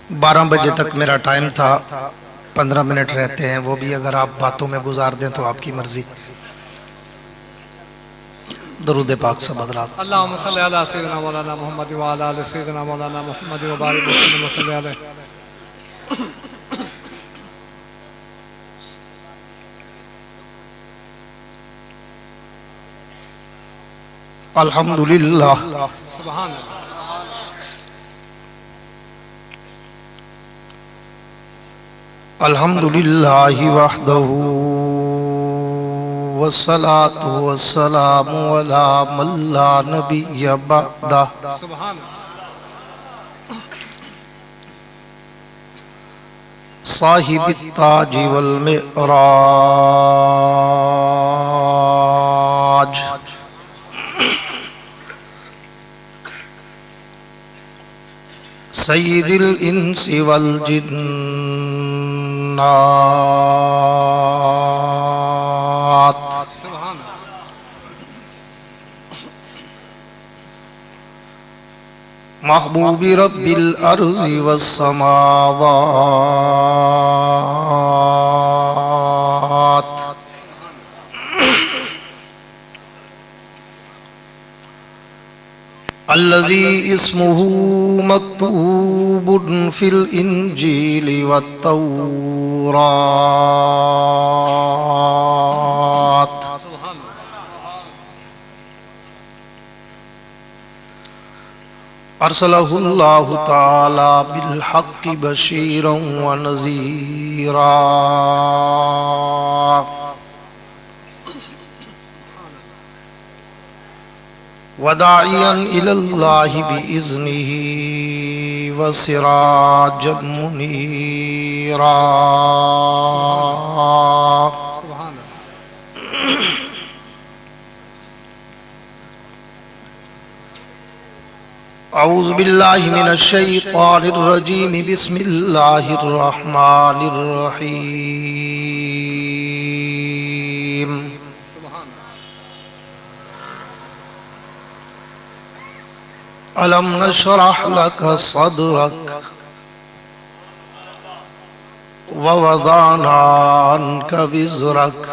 12 بجے تک میرا ٹائم تھا، 15 منٹ رہتے ہیں، وہ بھی اگر آپ باتوں میں گزار دیں تو آپ کی مرضی۔ درود پاک سب حضرات۔ اللہم صلی علی سیدنا مولانا محمد وعلی آل سیدنا مولانا محمد وبارک وسلم وصلی علیہ۔ الحمدللہ سبحان اللہ۔ الحمدللہ وحدہ والصلاة والسلام علی من لا نبی بعدہ۔ سبحان اللہ۔ صاحب التاج والمعراج، سید الانس والجنات، سبحان اللہ۔ محبوب رب الارض والسماوات، الذي اسمه مكتوب في الإنجيل والتوراة، سبحان اللہ۔ أرسله الله تعالى بالحق بشيرا ونذيرا، وداعيا إلى الله بإذنه وسراجا منيرا۔ سبحان اللہ۔ أعوذ بالله من الشيطان الرجيم، بسم الله الرحمن الرحيم۔ سبحان اللہ۔ ألم نشرح لك صدرك ووضعنا عنك وزرك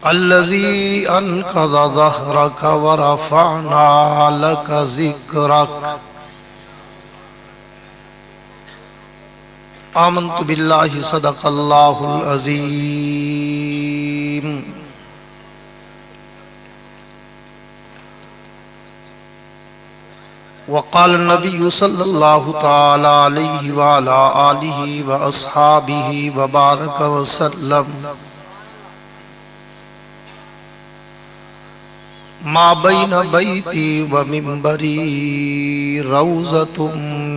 الذي أنقض ظهرك ورفعنا لك ذكرك۔ آمنت بالله صدق الله العظيم۔ وقال النبي صلى الله تعالى عليه وعلى آله وأصحابه وبارك وسلم، ما بين بيتي ومنبري روضة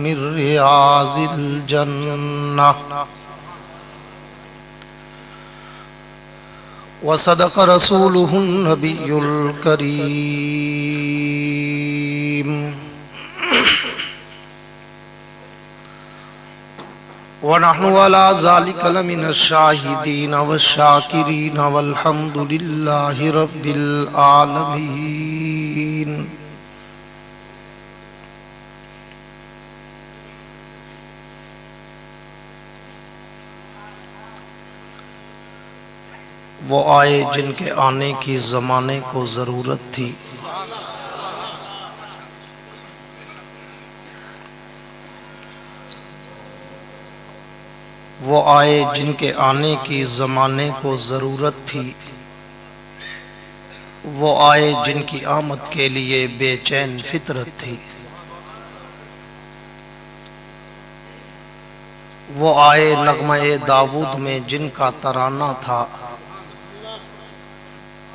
من رياض الجنة، وصدق رسوله النبي الكريم، ونحن على ذلك لمن الشاهدين والشاكرين، والحمد لله رب العالمين۔ وہ آئے جن کے آنے کی زمانے کو ضرورت تھی، وہ آئے جن کے آنے کی زمانے کو ضرورت تھی، وہ آئے جن کی آمد کے لیے بے چین فطرت تھی، وہ آئے نغمہ داود میں جن کا ترانہ تھا،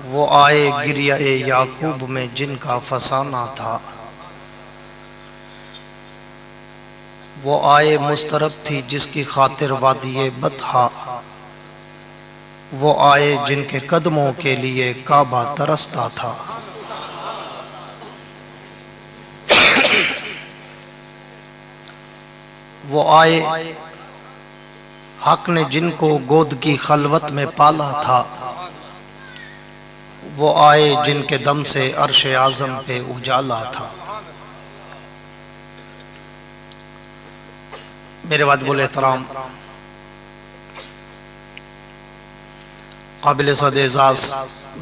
وہ آئے گریہ یعقوب میں جن کا فسانہ تھا، وہ آئے مسترب تھی جس کی خاطر وادی بطحا، وہ آئے جن کے قدموں کے لیے کعبہ ترستا تھا، وہ آئے حق نے جن کو گود کی خلوت میں پالا تھا، وہ آئے جن کے دم سے عرش اعظم پہ اجالا تھا، मेरे वाजिबुल एहतराम काबिल सद एजाज़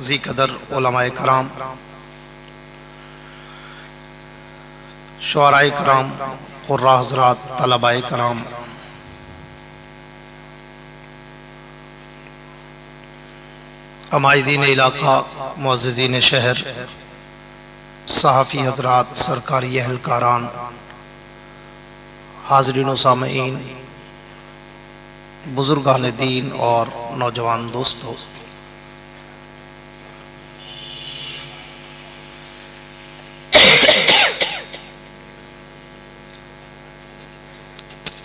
ज़ी कदर उलमाए कराम, शुअराए कराम, कुर्रा हज़रात, तलबाए कराम, अमायदीन इलाका, मुअज़्ज़िज़ीन शहर, सहाफ़ी हज़रात, सरकारी अहलकारान, हाज़रीन व सामईन, बुज़ुर्गान दीन और नौजवान दोस्तों,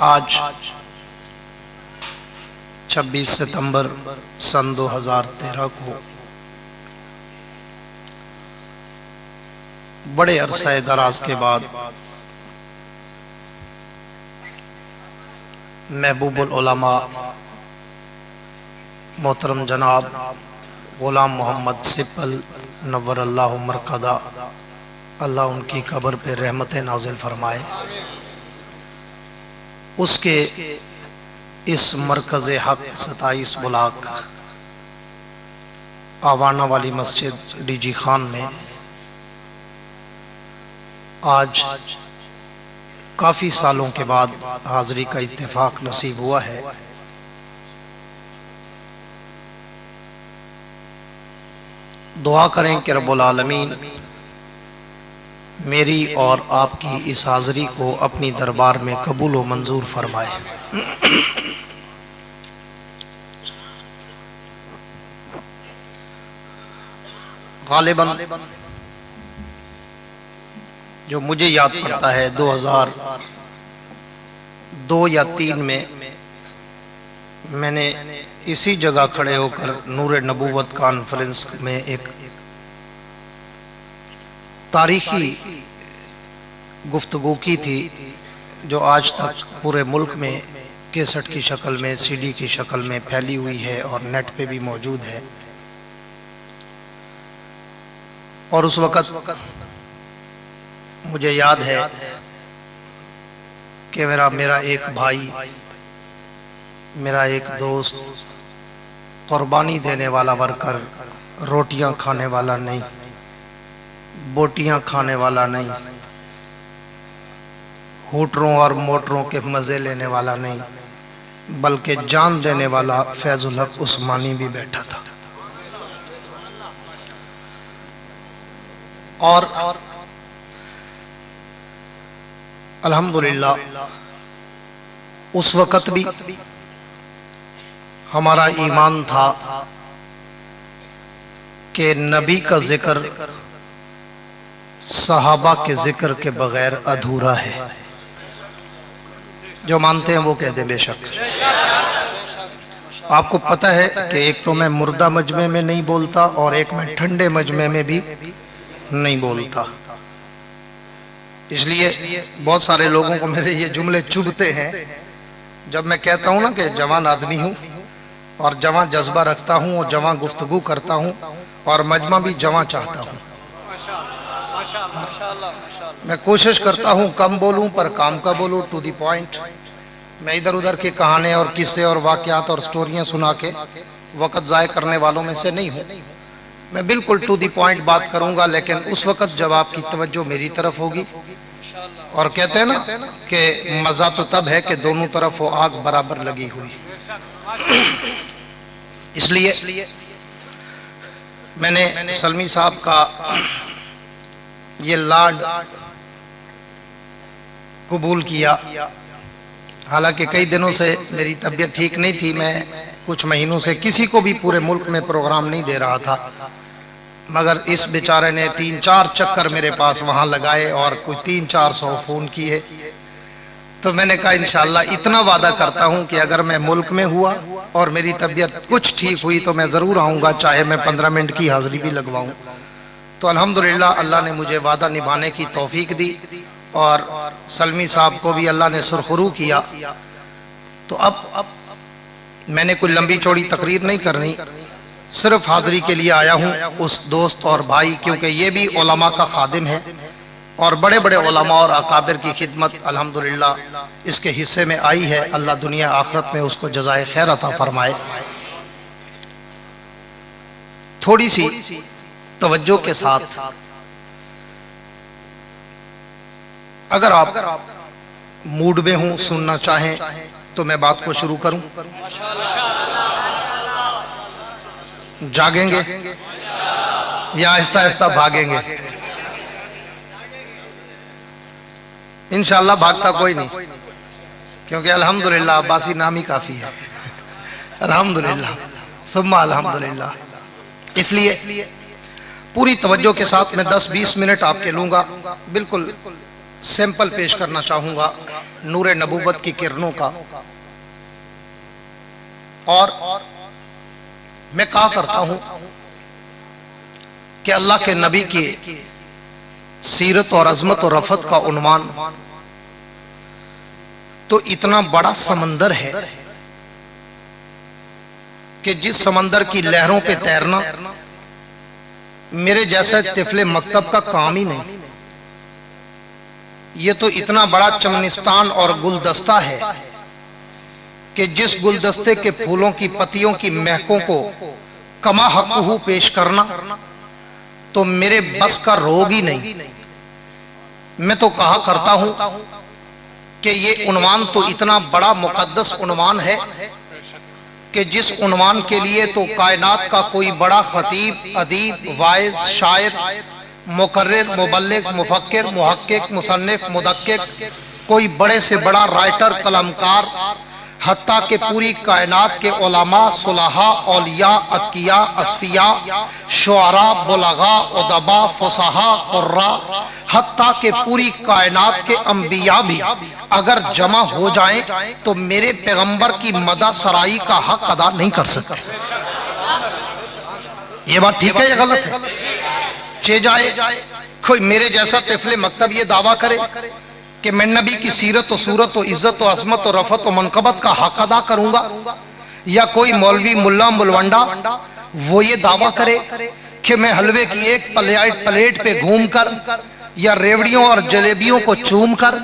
आज 26 सितंबर सन 2013 को बड़े अरसा दराज के बाद महबूबुल उलमा मोहतरम जनाब गुलाम मोहम्मद सिप्पल नव्वरल्लाहु मरकदा, अल्लाह उनकी कब्र पे रहमत नाजिल फरमाए, उसके इस मरकज़ हक 27 बुलाक आवाना वाली मस्जिद डीजी खान में आज काफ़ी सालों के बाद हाज़री का इत्तेफाक नसीब हुआ है। दुआ करें कि रब्बुल आलमीन मेरी और आपकी इस हाज़री को अपनी दरबार में कबूल व मंजूर फरमाए। गालिबन जो मुझे याद पड़ता है 2002 या 3 में मैंने इसी जगह खड़े होकर नूर नबूवत कॉन्फ्रेंस में एक तारीखी गुफ्तगू की थी, जो आज तक पूरे मुल्क में कैसेट की शक्ल में, सीडी की शक्ल में फैली हुई है और नेट पे भी मौजूद है। और उस वक़्त मुझे याद है कि मेरा एक भाई, मेरा एक दोस्त, कुर्बानी देने वाला वर्कर, रोटियां खाने वाला नहीं, बोटियां खाने वाला नहीं, होटरों और मोटरों के मज़े लेने वाला नहीं, बल्कि जान देने वाला फैजुल हक उस्मानी भी बैठा था। और अल्हम्दुलिल्लाह उस वक़्त भी हमारा ईमान था कि नबी का जिक्र सहाबा के जिक्र के बगैर अधूरा है। जो मानते हैं वो कह दे बेशक। आपको पता है कि एक तो मैं मुर्दा मजमे में नहीं बोलता और एक मैं ठंडे मजमे में भी नहीं बोलता, इसलिए बहुत सारे लोगों को मेरे ये जुमले चुभते हैं जब मैं कहता हूँ ना कि जवान आदमी हूँ और जवां जज्बा रखता हूँ और जवां गुफ्तगू करता हूँ और मजमा भी जवां चाहता हूँ। मैं कोशिश करता हूँ कम बोलूँ पर काम का बोलूँ, टू दी पॉइंट। मैं इधर उधर के कहानी और किस्से और वाक़यात और स्टोरियाँ सुना के वक़्त ज़ाय करने वालों में से नहीं हूँ। मैं बिल्कुल टू दी पॉइंट बात करूँगा, लेकिन उस वक़्त जब आपकी तवज्जो मेरी तरफ होगी, और कहते हैं ना कि मज़ा तो तब है कि दोनों तरफ वो आग बराबर लगी हुई। इसलिए मैंने सलमी साहब का ये लाड कबूल किया। हालांकि कई दिनों से मेरी तबीयत ठीक नहीं थी, मैं कुछ महीनों से किसी को भी पूरे मुल्क में प्रोग्राम नहीं दे रहा था, मगर इस बेचारे ने 3-4 चक्कर मेरे पास वहाँ लगाए और कुछ 300-400 फ़ोन किए। तो मैंने कहा इंशाअल्लाह इतना वादा करता हूँ कि अगर मैं मुल्क में हुआ और मेरी तबीयत कुछ ठीक हुई तो मैं ज़रूर आऊँगा, चाहे मैं 15 मिनट की हाज़िरी भी लगवाऊँ। तो अल्हम्दुलिल्लाह अल्लाह ने मुझे वादा निभाने की तौफीक दी और सलमी साहब को भी अल्लाह ने सुरखरू किया। तो अब मैंने कोई लंबी चौड़ी तकरीर नहीं करनी, सिर्फ हाज़िरी के लिए आया हूँ उस दोस्त और भाई, क्योंकि ये भी उलमा का खादिम है, اور بڑے بڑے علماء اور اکابر کی خدمت الحمدللہ اس کے حصے میں آئی ہے. اللہ دنیا آخرت میں اس کو جزائے خیر عطا فرمائے. تھوڑی سی توجہ کے ساتھ اگر آپ موڈ میں ہوں سننا چاہیں تو میں بات کو شروع کروں. جاگیں گے یا آہستہ آہستہ بھاگیں گے؟ انشاءاللہ بھاگتا کوئی نہیں، کیونکہ الحمدللہ عباسی نام ہی کافی ہے. الحمدللہ ثم الحمدللہ. اس لیے پوری توجہ کے ساتھ میں 10-20 منٹ آپ کے لوں گا. بالکل سیمپل پیش کرنا چاہوں گا نور نبوت کی کرنوں کا. اور میں کہا کرتا ہوں کہ اللہ کے نبی کی سیرت اور عظمت اور رفعت کا عنوان تو اتنا بڑا سمندر ہے کہ جس سمندر کی لہروں پہ تیرنا میرے جیسا طفل مکتب کا کام ہی نہیں. یہ تو اتنا بڑا چمنستان اور گلدستہ ہے کہ جس گلدستے کے پھولوں کی پتیوں کی مہکوں کو کما حقہ پیش کرنا تو میرے بس کا روگ ہی نہیں. میں تو کہا کرتا ہوں کہ یہ عنوان تو اتنا بڑا مقدس عنوان ہے کہ جس عنوان کے لیے تو کائنات کا کوئی بڑا خطیب، ادیب، واعظ، شاعر، مقرر، مبلغ، مفکر، محقق، مصنف، مدقق، کوئی بڑے سے بڑا رائٹر، قلمکار، حتیٰ کہ پوری کائنات کے علماء، صلحاء، اولیاء، اتقیاء، اصفیاء، شعراء، بلغاء، ادباء، فصحاء، قراء، حتیٰ کہ پوری کائنات کے انبیاء بھی اگر جمع ہو جائیں تو میرے پیغمبر کی مدح سرائی کا حق ادا نہیں کر سکتے. یہ بات ٹھیک ہے یا غلط ہے؟ چہ جائے کوئی میرے جیسا طفل مکتب یہ دعویٰ کرے کہ میں نبی کی سیرت و صورت و عزت و عظمت و رفعت و منقبت کا حق ادا کروں گا، یا کوئی مولوی ملا ملونڈا وہ یہ دعویٰ کرے کہ میں حلوے کی ایک پلیٹ پہ گھوم کر یا ریوڑیوں اور جلیبیوں کو چوم کر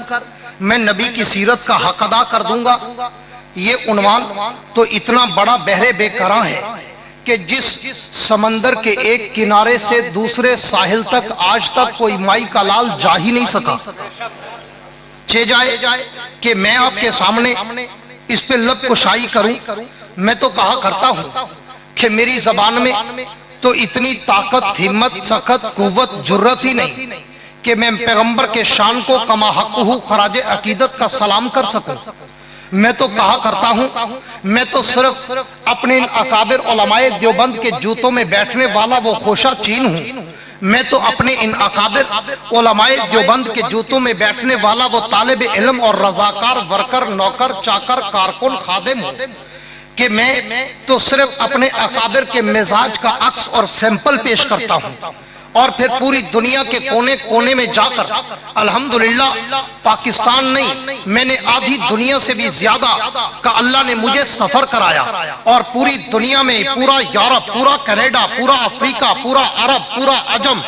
میں نبی کی سیرت کا حق ادا کر دوں گا. یہ عنوان تو اتنا بڑا بحر بے کراں ہے کہ جس سمندر کے ایک کنارے سے دوسرے ساحل تک آج تک کوئی مائی کا لال جا ہی نہیں سکا. چہ جائے کہ میں آپ کے سامنے اس پہ لب کشائی کروں. میں تو کہا کرتا ہوں کہ میری زبان میں تو اتنی طاقت، ہمت، سخت، قوت، جرت ہی نہیں کہ میں پیغمبر کے شان کو کما حقہ خراج عقیدت کا سلام کر سکوں. میں تو کہا کرتا ہوں میں تو صرف اپنے اکابر علماء دیوبند کے جوتوں میں بیٹھنے والا وہ خوشہ چین ہوں. میں تو اپنے ان اکابر علماء دیوبند کے جوتوں میں بیٹھنے والا وہ طالب علم اور رضاکار، ورکر، نوکر، چاکر، کارکن، خادم ہوں کہ میں تو صرف اپنے اکابر کے مزاج کا عکس اور سیمپل پیش کرتا ہوں. اور پھر پوری دنیا کے کونے کونے میں جا کر الحمدللہ پاکستان نہیں، میں نے آدھی دنیا سے بھی زیادہ کا اللہ نے مجھے سفر کرایا، اور پوری دنیا میں پورا یورپ، پورا کینیڈا، پورا افریقہ، پورا عرب، پورا عجم،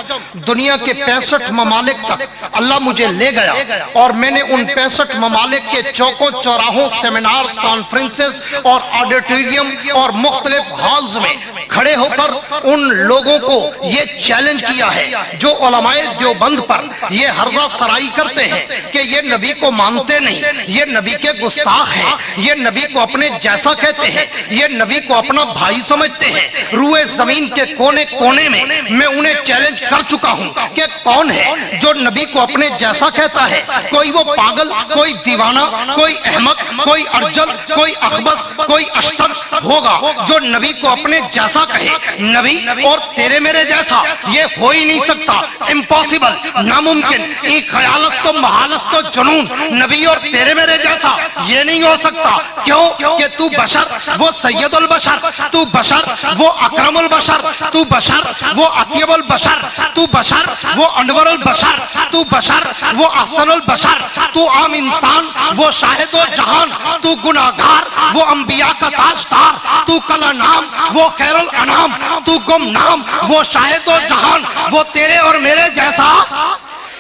دنیا کے 65 ممالک تک اللہ مجھے لے گیا. اور میں نے ان 65 ممالک کے چوکوں چوراہوں، سیمینارز، کانفرنسز اور آڈیٹوریم اور مختلف ہالز میں کھڑے ہو کر ان لوگوں کو یہ چیلنج کیا ہے جو علماء دیوبند پر یہ حرزہ سرائی کرتے ہیں کہ یہ نبی کو مانتے نہیں، یہ نبی کے گستاخ ہیں، یہ نبی کو اپنے جیسا کہتے ہیں، یہ نبی کو اپنا بھائی سمجھتے ہیں. روئے زمین کے کونے کونے میں انہیں چیلنج کر چکا ہوں کہ کون ہے جو نبی کو اپنے جیسا کہتا ہے. کوئی وہ پاگل، کوئی دیوانہ، کوئی احمق، کوئی ارجل، کوئی اخبث، کوئی اشتر ہوگا جو نبی کو اپنے جیسا کہے. نبی اور تیرے میرے جیسا یہ ہو ہی نہیں سکتا، امپاسبل، ناممکن. ایک خیالست و محالست و جنون، نبی اور تیرے میرے جیسا یہ نہیں ہو سکتا. کیوں کہ تو بشر وہ سید البشر، تو بشر وہ اکرم البشر، تو بشر وہ اطیب البشر، تو بشر وہ انور البشر، تو بشر وہ احسن البشر، تو عام انسان وہ شاہد و جہان، تو گناہگار وہ انبیاء کا تاجدار، تو کلا نام وہ خیر الانام، تو گم نام وہ شاہد و جہان. وہ تیرے اور میرے جیسا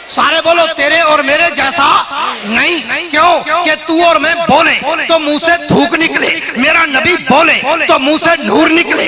सारे बोलो तेरे और मेरे जैसा नहीं। क्यों? कि तू और मैं बोले तो मुंह से थूक निकले, मेरा नबी बोले तो मुंह से नूर निकले।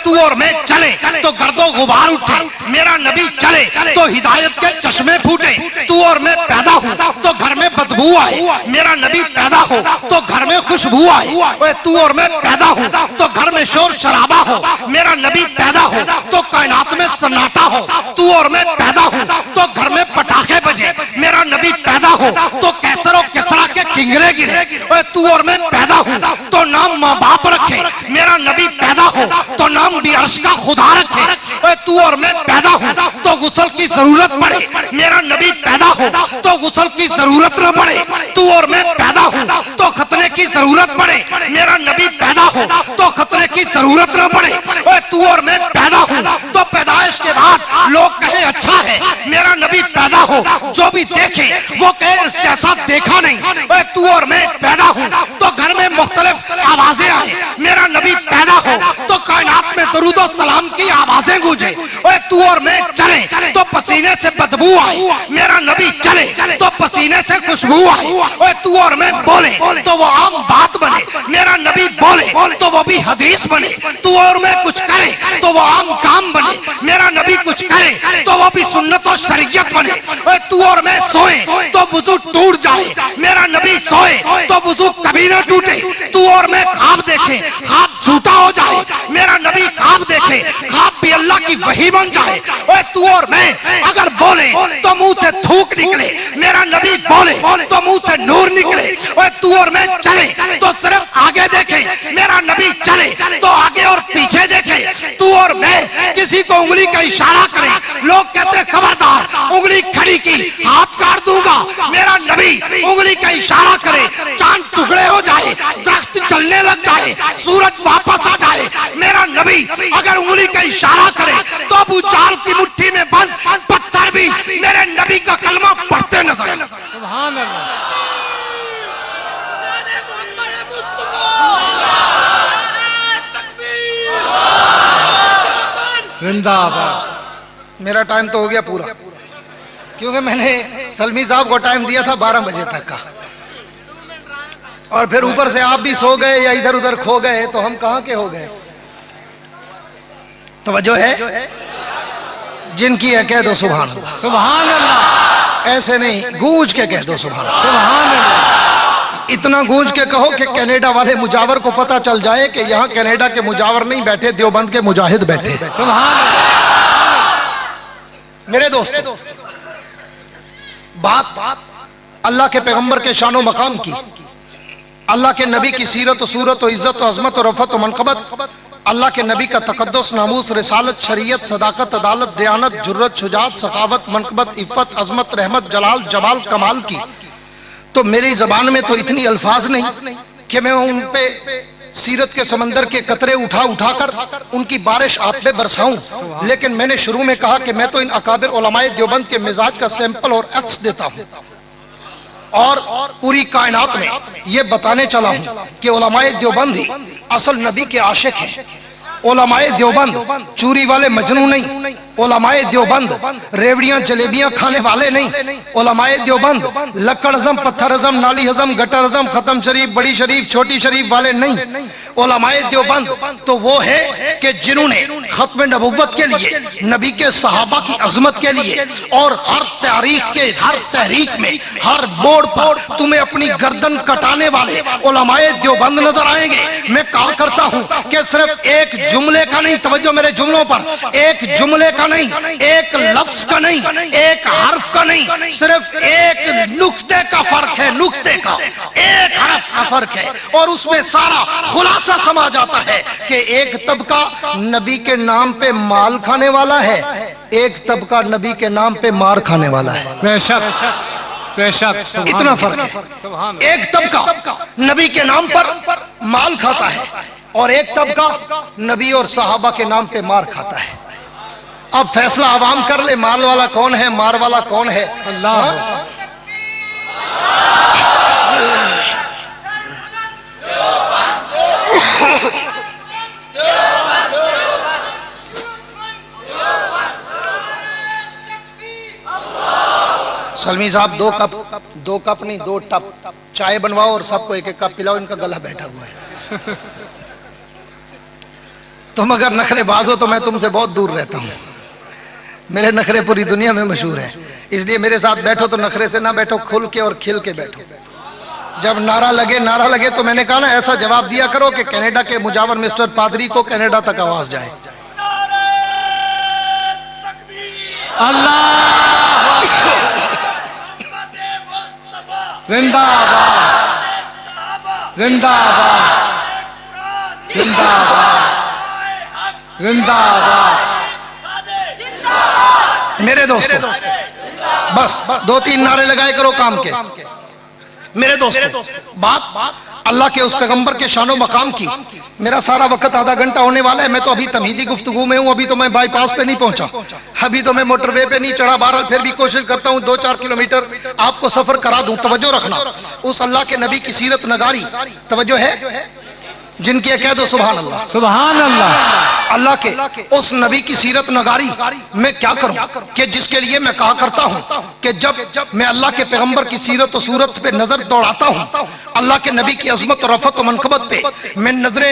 तू और मैं चले तो गर्दो गुबार उठे, मेरा नबी चले तो हिदायत के चश्मे फूटे। तू और मैं पैदा हूँ तो घर में बदबू आए, मेरा नबी पैदा हो तो घर में खुशबू आए। तू और मैं पैदा हूँ तो घर में शोर शराबा हो, मेरा नबी पैदा हो तो कायनात में सन्नाटा हो। तू और मैं पैदा हूँ तो घर में पटाखे बजे, मेरा नबी पैदा हो तो कैसर और किसरा के किंगरे गिरे। तू और मैं पैदा हूँ तो नाम माँ बाप रखे, मेरा नबी पैदा हो तो नाम भी अर्श का खुदा रखे। तू और मैं पैदा हूँ तो गुस्ल की जरूरत पड़े, मेरा नबी पैदा हो तो गुस्ल की जरूरत न पड़े। तू और मैं पैदा हूँ तो खतने की जरूरत पड़े, मेरा नबी पैदा हो तो खतने की जरूरत न पड़े। तू और मैं पैदा हूँ तो पैदाइश के बाद लोग कहे अच्छा है, मेरा नबी पैदा हो जो भी देखे वो कहे इस जैसा देखा नहीं। तू और मैं पैदा हूँ तो घर में मुख्तलिफ आवाजें आए, मेरा नबी पैदा हो तो कायनात में दरूद और सलाम की आवाजें गूंजे। तू और मैं चले तो पसीने से बदबू आए, मेरा नबी चले तो पसीने से खुशबू आए। तू और मैं बोले तो वो आम बात बने, मेरा नबी बोले तो वो भी हदीस बने। तू और मैं कुछ करे तो वो आम काम बने, मेरा नबी कुछ करे तो वो भी सुन्नत और शरीयत बने। तू और मैं सोए तो वुजू टूट जाए, मेरा नबी सोए तो वुजू कभी ना टूटे। तू और मैं ख्वाब देखे, ख्वाब झूठा हो जाए, मेरा नबी ख्वाब देखे, ख्वाब भी अल्लाह की वही बन जाए। तू और मैं अगर बोले तो मुंह से थूक निकले, मेरा नबी बोले तो मुंह से नूर निकले। तू और मैं चले तो सिर्फ आगे देखे, मेरा नबी चले तो आगे और पीछे देखे। तू और मैं किसी को उंगली का इशारा करें, लोग कहते खबरदार, उंगली खड़ी की हाथ काट दूंगा। मेरा नबी उंगली का इशारा करे, चांद टुकड़े हो जाए, दरख्त चलने लग जाए, सूरज वापस आ जाए। मेरा नबी अगर उंगली का इशारा करे तो अबू जाल की मुट्ठी में बंद पत्थर भी मेरे नबी का कलमा पढ़ते नजर आए। सुभान अल्लाह। जिंदाबाद। मेरा टाइम तो हो गया पूरा, क्योंकि मैंने सलमी साहब को टाइम दिया था 12 बजे तक का, और फिर ऊपर से आप भी सो गए या इधर उधर खो गए, तो हम कहां के हो गए। तवज्जो है, जिनकी है कह दो सुभान अल्लाह। सुभान अल्लाह। ऐसे नहीं, गूंज के कह दो सुभान अल्लाह। सुभान अल्लाह। इतना गूंज के कहो कि कनाडा वाले मुजावर को पता चल जाए कि यहाँ कनाडा के मुजावर नहीं बैठे, देवबंद के मुजाहिद बैठे। सुभान अल्लाह। मेरे दोस्तों, बात अल्लाह के पैगंबर के शानो मकाम की, अल्लाह के नबी की सीरत और सूरत और इज्जत और अजमत और रफत और मनकबत, अल्लाह के नबी का तकद्दुस, नामूस, रिसालत, शरीयत, सदाकत, अदालत, दयानत, जुर्रत, शुजात, सखावत, मनकबत, इफ़्फ़त, अजमत, रहमत, जलाल, जमाल, कमाल की, तो मेरी जबान में तो इतनी अल्फाज नहीं कि मैं उन पे सीरत के समंदर के कतरे उठा उठाकर उनकी बारिश आप पे बरसाऊं। लेकिन मैंने शुरू में कहा कि मैं तो इन अकाबिर उलमाए देवबंद के मिजाज का सैंपल और अक्स देता हूं, और पूरी कायनात में ये बताने चला हूं कि उलमाए देवबंद ही असल नबी के आशिक हैं। उलमाए देवबंद चूरी वाले मजनू नहीं, उलमाए देवबंद रेवड़ियां जलेबियां खाने वाले नहीं, उलमाए देवबंद लक्कड़ हजम, पत्थर हजम, नाली हजम, गटर हजम, खत्म शरीफ, बड़ी शरीफ, छोटी शरीफ वाले नहीं। उलमाए देवबंद तो वो है कि जिन्होंने खत्म नबुव्वत के लिए, नबी के सहाबा की अजमत के लिए, और हर तारीख के हर तहरीक में, हर मोड़ पर तुम्हें अपनी गर्दन कटाने वाले उलमाए देवबंद नजर आएंगे। मैं कहा करता हूं कि सिर्फ एक जुमले का नहीं, तवज्जो मेरे जुमलों पर, एक जुमले का नहीं, एक लफ्ज का नहीं, एक हर्फ का नहीं, सिर्फ एक नुक्ते का फर्क है, नुक्ते का, एक हर्फ का फर्क है, और उसमें सारा खुलासा समा जाता है कि एक तबका नबी के नाम पे माल खाने वाला है, एक तबका नबी के नाम पे मार खाने वाला है। बेशक बेशक, इतना फर्क है। एक तबका नबी के नाम पर माल खाता है, और एक तबका नबी और सहाबा के नाम पे मार खाता है। अब फैसला आवाम कर ले, माल वाला कौन है, मार वाला कौन है। अल्लाह। सलमी साहब दो कप नहीं 2 टप चाय बनवाओ और सबको एक एक कप पिलाओ, इनका गला बैठा हुआ है। तुम अगर नखरेबाज हो तो मैं तुमसे बहुत दूर रहता हूं। मेरे नखरे पूरी दुनिया में मशहूर है, इसलिए मेरे साथ बैठो तो नखरे से ना बैठो, खुल के और खिल के बैठो। जब नारा लगे तो मैंने कहा ना ऐसा जवाब दिया करो कि कनाडा के मुजावर मिस्टर पादरी को कनाडा तक आवाज जाए। अल्लाह जिंदाबाद जिंदाबाद जिंदाबाद जिंदाबाद। मेरे दोस्तों बस 2-3 नारे लगाए करो काम के। मेरे दोस्तों बात अल्लाह के उस पैगंबर के शानो मकाम की। मेरा सारा वक्त आधा घंटा होने वाला है, मैं तो अभी तमहीदी गुफ्तगू में हूँ, अभी तो मैं बाईपास पे नहीं पहुंचा, अभी तो मैं मोटरवे पे नहीं चढ़ा। बहरहाल फिर भी कोशिश करता हूँ 2-4 किलोमीटर आपको सफर करा दूं। तवज्जो रखना, उस अल्लाह के नबी की सीरत नगारी, तवज्जो है जिनकी कह दो सुभान अल्लाह सुभान अल्लाह। अल्लाह के उस नबी की सीरत नगारी मैं क्या करूं कि जिसके लिए मैं कहा करता हूं कि जब मैं अल्लाह के पैगंबर की सीरत और सूरत पे नजर दौड़ाता हूं, अल्लाह के नबी की अजमत और रफत और मनकबत पे मैं नजरे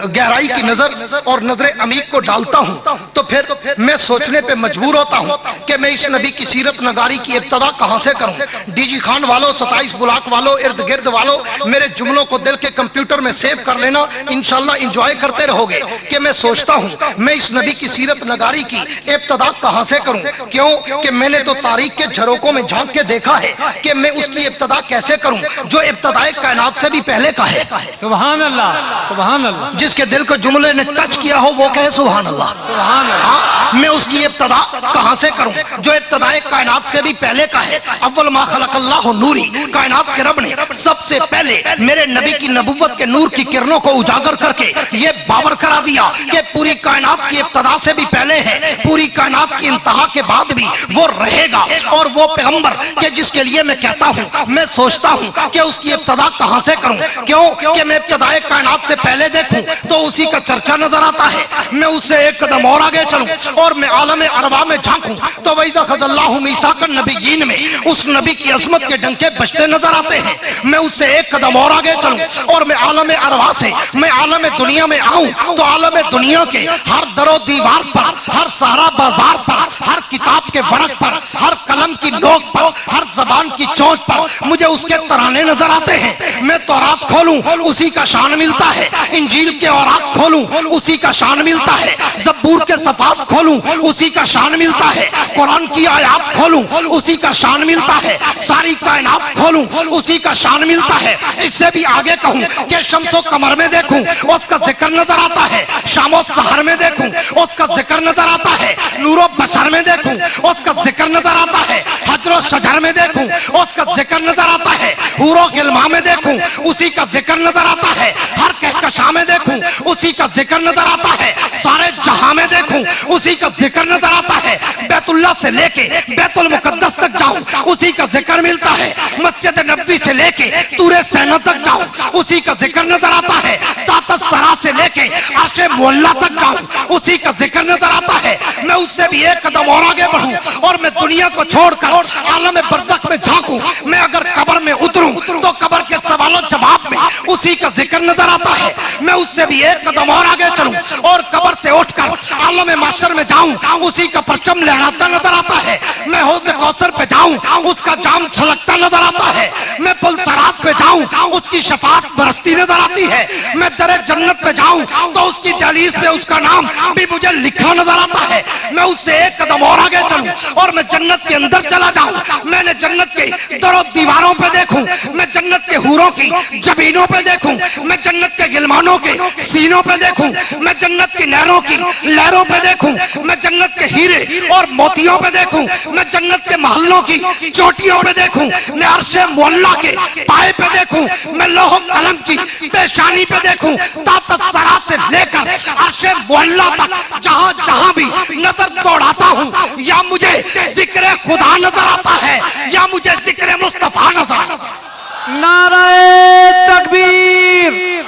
गहराई की नजर और नजरे अमीक को डालता हूं, तो फिर मैं सोचने पे मजबूर होता हूं कि मैं इस नबी की सीरत नगारी की इब्तदा कहां से करूं। डीजी खान वालों, 27 ब्लॉक वालों, इर्द गिर्द वालों, मेरे जुमलों को दिल के कंप्यूटर में सेव कर लेना, इंशाल्लाह इंजॉय करते रहोगे कि मैं सोचता हूं मैं इस नबी की सीरत नगारी की इब्तदा कहां से करूं। क्यों कि मैंने तो तारीख के झरोकों में झांक के देखा है कि मैं उसकी इब्तदा कैसे करूं जो इब्तदाए कायनात से भी पहले का है। सुभान अल्लाह सुभान अल्लाह। जिसके दिल को जुमले ने टच किया हो वो कहे सुभान अल्लाह सुभान अल्लाह। मैं उसकी इब्तदा कहां से करूं जो इब्तदाए कायनात से भी पहले का है। अव्वल मा खलक़ल्लाहु नूरी, कायनात के रब ने सबसे पहले मेरे नबी की नबुव्वत के नूर की किरणों को उजागर करके ये बावर करा दिया कि पूरी कायनात की इब्तदा से भी पहले है, पूरी कायनात की इंतहा के बाद भी वो रहेगा। और वो पैगंबर के जिसके लिए मैं कहता हूं मैं सोचता हूं कि उसकी इब्तदा कहां से करूं। क्यों कि मैं इब्तदाए कायनात से पहले देखूं तो उसी का चर्चा नजर आता है। मैं उससे एक कदम और आगे चलूं और मैं आलम अरवा में झांकूं तो वैदा खज़ल्लाहु मीसाकन नबिय्यीन में उस नबी की अजमत के डंके बजते नजर आते हैं। मैं उससे एक कदम और आगे चलूं और मैं आलम अरवा से मैं आलम दुनिया में आऊं तो आलम दुनिया के हर दरो दीवार पर, हर सहारा बाजार पर, हर किताब के वरक पर, हर कलम की नोक पर, हर जबान की चोट पर मुझे उसके तराने नजर आते हैं। मैं तौरात खोलूं उसी का शान मिलता है, इंजील के औरात खोलूं उसी का शान मिलता है, ज़बूर के सफ़ात खोलूं उसी का शान मिलता है, कुरान की आयत खोलूं उसी का शान मिलता है, सारी कायनात खोलूं उसी का शान मिलता है। इससे भी आगे कहूं कि शम्सो कमर में देखूं उसका जिक्र नजर आता है, शामो सहर में देखूं उसका जिक्र नजर आता है, नूरो बशर में देखूं उसका जिक्र नजर आता है, हजरो शजर में देखूं उसका जिक्र नजर आता है, हूरो गिलमा में देखूं उसी का जिक्र नजर आता है, हर कहकशा में देखूं उसी का जिक्र नजर आता है, सारे जहां में देखूं उसी का जिक्र नजर आता है, बैतुल्लाह से लेके बैतुल मुकद्दस तक जाऊं उसी का जिक्र मिलता है, मस्जिद नबवी से लेके तूरे सैना तक जाऊं उसी का जिक्र नजर आता है, तातस सरा से लेके आशे मोहल्ला तक जाऊं उसी का जिक्र नजर आता है। मैं उससे भी एक कदम और आगे बढ़ूं और मैं दुनिया को छोड़कर आलम बरज़ख में झांकूं। मैं अगर कब्र में उतरूं तो कब्र के सवालों जवाब में उसी का जिक्र नजर आता है। मैं उससे भी एक कदम और आगे चलूं और कब्र से उठकर आलम माशर में जाऊं उसी का परचम लहराता नजर आता है। मैं हौज़ कौसर पे जाऊं उसका जाम छलकता नजर आता है। मैं पुल सरात पे जाऊं उसकी शफाअत बरसती नजर आती है। मैं दरे जन्नत पे जाऊं तो उसकी दहलीज पे उसका नाम भी मुझे लिखा नजर आता है। मैं उससे एक कदम और आगे चलूं और मैं जन्नत के अंदर चला जाऊं। मैंने जन्नत के दरों दीवारों पे देखूं, मैं जन्नत के हूरों की जबीनों पे देखूं, मैं जन्नत के गिलमानों के सीनों पे देखूं, मैं जन्नत की नहरों की लहरों पे देखूं, मैं जन्नत के हीरे और मोतियों पे देखूं, मैं जन्नत के महलों की चोटियों पे देखूं, मैं अर्शे मोहल्ला के पाए पे देखूं, मैं लोह कलम की पेशानी पे देखूं, तातस सरा से लेकर अर्शे मोहल्ला तक जहां जहां भी नजर दौड़ाता हूं या मुझे जिक्र खुदा नजर आता है या मुझे जिक्र मुस्तफा नजर आता है। नारे तकबीर,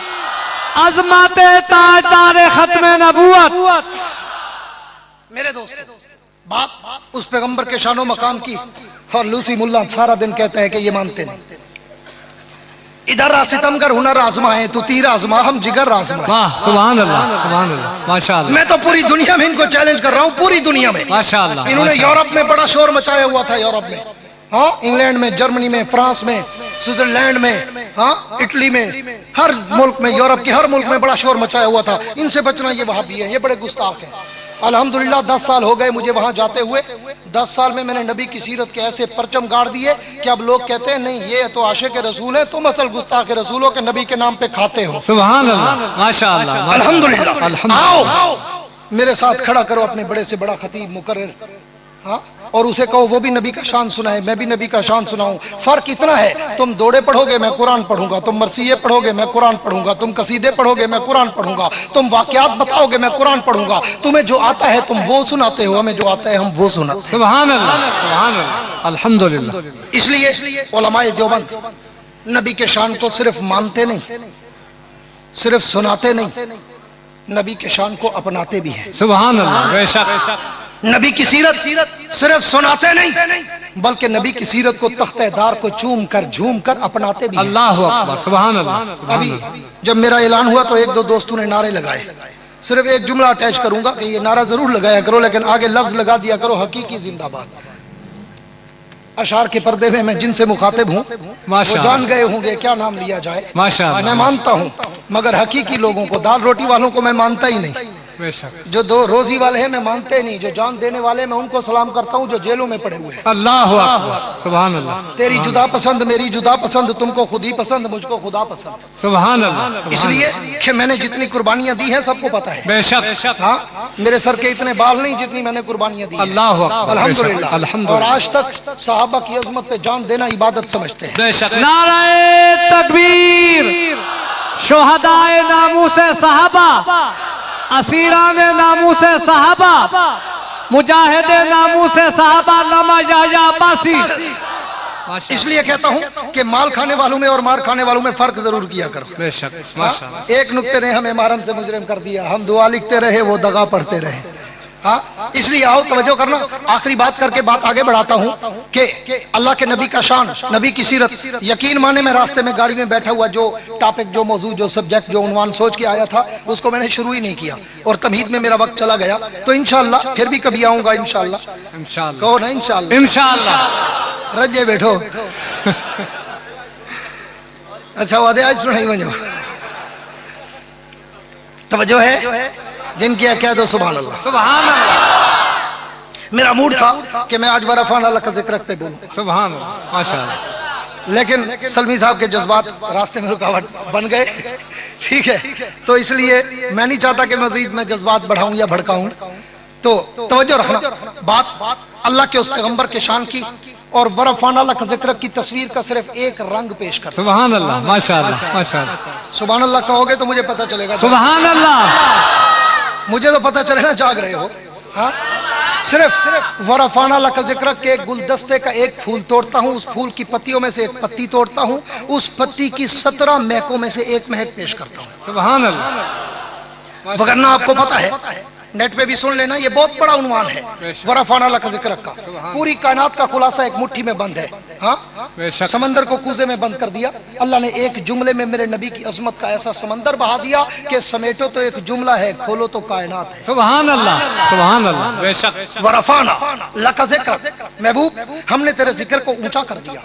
अज़मत ताजदार खत्म नबूवत। मेरे दोस्त बात उस पैगंबर के शानो मकाम की और लूसी मुल्ला सारा दिन कहते हैं कि ये मानते नहीं। इधर सितमगर हुनर आजमाए, तू तीर आजमा, हम जिगर आजमाए। वाह सुभान अल्लाह माशाअल्लाह। मैं तो पूरी दुनिया में इनको चैलेंज कर रहा हूँ, पूरी दुनिया में माशाअल्लाह। इन्होंने यूरोप में बड़ा शोर मचाया हुआ था, यूरोप में, हाँ, इंग्लैंड में, जर्मनी में, फ्रांस में, स्विट्जरलैंड में, हाँ, इटली में, हर मुल्क में, यूरोप के हर मुल्क में बड़ा शोर मचाया हुआ था। इनसे बचना, ये वहाबी है, ये बड़े गुस्ताख हैं। अल्हम्दुलिल्लाह 10 साल हो गए मुझे वहां जाते हुए। 10 साल में मैंने नबी की सीरत के ऐसे परचम गाड़ दिए कि अब लोग कहते हैं नहीं ये तो आशिक रसूल है, तुम असल गुस्ताख रसूलों के नबी के नाम पे खाते हो। सुभान अल्लाह माशाअल्लाह अल्हम्दुलिल्लाह। आओ मेरे साथ खड़ा करो अपने बड़े से बड़ा खतीब मुकर्रिर, हाँ, और उसे कहो वो भी नबी का शान सुनाए, मैं भी नबी का शान सुनाऊं। फर्क इतना है, तुम दौड़े पढ़ोगे मैं कुरान पढ़ूंगा, तुम मरसिये पढ़ोगे मैं कुरान पढ़ूंगा, तुम कसीदे पढ़ोगे मैं कुरान पढ़ूंगा, तुम वाकयात बताओगे मैं कुरान पढ़ूंगा। तुम्हें जो आता है तुम वो सुनाते हो, हमें जो आता है हम वो सुनाते हैं। सुभान अल्लाह अल्हम्दुलिल्लाह। इसलिए उलमाए देवबंद नबी के शान को सिर्फ मानते नहीं, सिर्फ सुनाते नहीं, नबी के शान को अपनाते भी है। सुभान अल्लाह बेशक। नबी की सीरत सिर्फ सुनाते नहीं, बल्कि नबी की सीरत को तख्तेदार को चूम कर झूम कर अपनाते भी। अल्लाह अकबर सुभान अल्लाह। अभी जब मेरा ऐलान हुआ तो 1-2 दोस्तों ने नारे लगाए। सिर्फ एक जुमला अटैच करूंगा कि ये नारा जरूर लगाया करो, लेकिन आगे लफ्ज लगा दिया करो हकीकी जिंदाबाद। अशार के पर्दे में मैं जिनसे मुखातिब हूँ वो जान गए होंगे क्या नाम लिया जाए। मैं मानता हूँ, मगर हकीकी लोगों को, दाल रोटी वालों को मैं मानता ही नहीं। जो दो रोजी वाले हैं मैं मानते नहीं, जो जान देने वाले मैं उनको सलाम करता हूँ जो जेलों में पड़े हुए हैं। अल्लाह अकबर सुभान अल्लाह। तेरी जुदा पसंद मेरी जुदा पसंद, तुमको खुद ही पसंद मुझको खुदा पसंद। सुभान अल्लाह। इसलिए कि मैंने जितनी कुर्बानियां दी हैं सबको पता है। बेशक। हाँ, मेरे सर के इतने बाल नहीं जितनी मैंने कुर्बानियां दी। अल्लाह अकबर अल्हम्दुलिल्लाह। और आज तक सहाबा की अजमत पे जान देना इबादत समझते हैं। बेशक। नाराए तकबीर। शुहदाए नामूसे सहाबा, असीराने नामूसे सहाबा, मुजाहिदे नामूसे सहाबा, लमा याया अब्बासी। इसलिए कहता हूँ कि माल खाने वालों में और मार खाने वालों में फर्क जरूर किया करो। बेशक। एक नुक्ते ने हमें मारम से मुजरिम कर दिया, हम दुआ लिखते रहे वो दगा पढ़ते रहे। हाँ, इसलिए आओ तवज्जो करना। आखिरी बात करके बात आगे बढ़ाता हूँ कि अल्लाह के नबी का शान, नबी की सीरत। यकीन माने मैं रास्ते में गाड़ी में बैठा हुआ जो टॉपिक, जो मौजू, जो सब्जेक्ट, जो उन्वान सोच के आया था उसको मैंने शुरू ही नहीं किया और तमहीद में मेरा वक्त चला गया। तो इंशाअल्लाह फिर भी कभी आऊंगा इंशाअल्लाह। कहो ना इंशाअल्लाह। इंशाअल्लाह। रजे बैठो। अच्छा वादे आज सुनाई वजो तवज्जो है जिनकी कह दो सुभान अल्लाह। सुभान अल्लाह। मेरा मूड था कि मैं आज वरफान अल्लाह का जिक्र रखते बोलूं। सुभान अल्लाह माशाअल्लाह। लेकिन सलमी साहब के जज्बात रास्ते में रुकावट बन गए। ठीक है, तो इसलिए मैं नहीं चाहता कि मजीद मैं जज्बात बढ़ाऊं या भड़काऊं। तो तवज्जो रखना, बात अल्लाह के उस पैगंबर के शान की और वरफान अल्लाह का जिक्र की तस्वीर का सिर्फ एक रंग पेश कर। सुभान अल्लाह माशाअल्लाह माशाअल्लाह। सुभान अल्लाह कहोगे तो मुझे पता चलेगा। सुभान अल्लाह। मुझे तो पता चले ना जाग रहे हो। हाँ, सिर्फ वरफाना अल्लाह का जिक्र के एक गुलदस्ते का एक फूल तोड़ता हूँ, उस फूल की पत्तियों में से एक पत्ती तोड़ता हूँ, उस पत्ती की 17 महकों में से एक महक पेश करता हूँ। सुभान अल्लाह। वगरना आपको पता है, नेट पे भी सुन लेना, ये बहुत बड़ा उन्वान है वरफाना अल्लाह का जिक्र का। पूरी कायनात का खुलासा एक मुट्ठी में बंद है। हाँ, समंदर को कूजे में बंद कर दिया अल्लाह ने। एक जुमले में मेरे नबी की अजमत का ऐसा समंदर बहा दिया कि समेटो तो एक जुमला है, खोलो तो कायनात है। सुभान अल्लाह सुभान अल्लाह। बेशक। वरफाना लका जिक्र, महबूब हमने तेरे जिक्र को ऊंचा कर दिया।